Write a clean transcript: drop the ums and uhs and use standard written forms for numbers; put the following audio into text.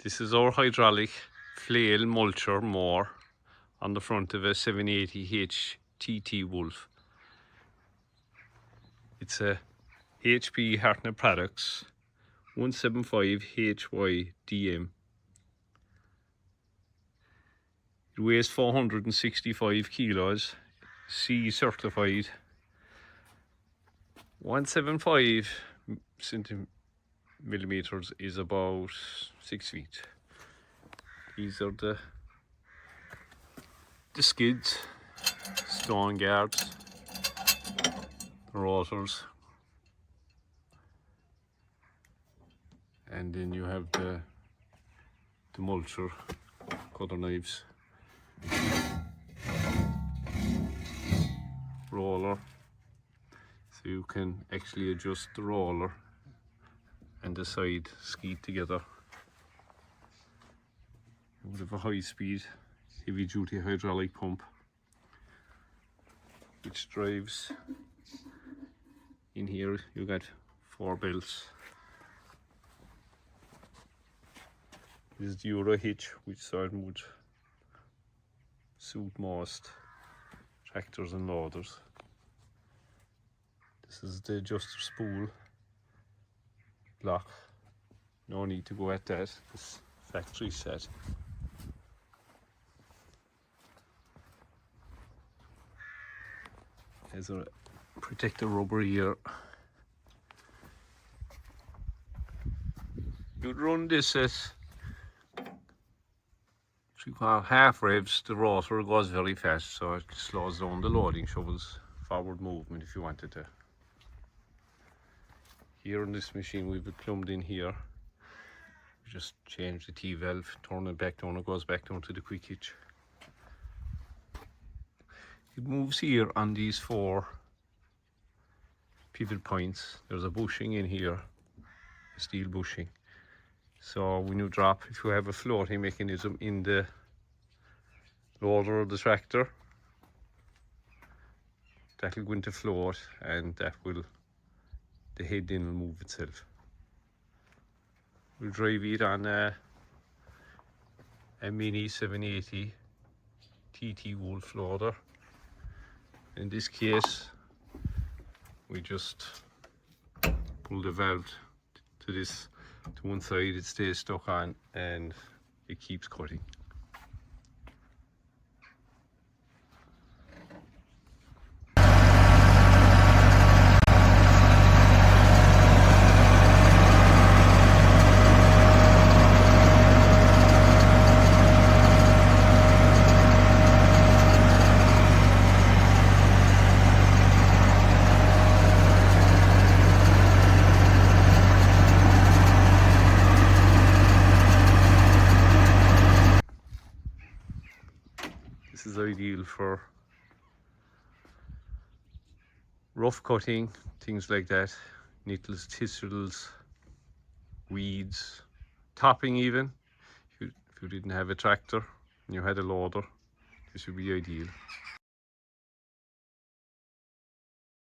This is our hydraulic flail mulcher mower on the front of a 780H TT Wolf. It's a HP Hartnett Products 175HYDM. It weighs 465 kilos, C certified. 175 centimeters is about 6 feet. These are the skids, stone guards, the rotors, and then you have the mulcher cutter knives, roller, so you can actually adjust the roller and the side skid together. You would have a high speed, heavy duty hydraulic pump which drives. In here you got 4 belts. This is the Euro hitch, which certain would suit most tractors and loaders. This is the adjuster spool block. No need to go at that, this factory set. There's a protective rubber here. You'd run this at half revs. The rotor goes very fast, so it slows down the loading shovel's forward movement if you wanted to. Here on this machine we've it plumbed in here. We just change the T-valve, turn it back down, it goes back down to the quick hitch. It moves here on these 4 pivot points. There's a bushing in here, a steel bushing. So when you drop, if you have a floating mechanism in the loader of the tractor, that will go into float, and that will, the head then will move itself. We'll drive it on a mini 780 TT Wolf loader. In this case, we just pull the valve to one side, it stays stuck on and it keeps cutting. This is ideal for rough cutting, things like that, needles, thistles, weeds, topping even. If you didn't have a tractor and you had a loader, this would be ideal.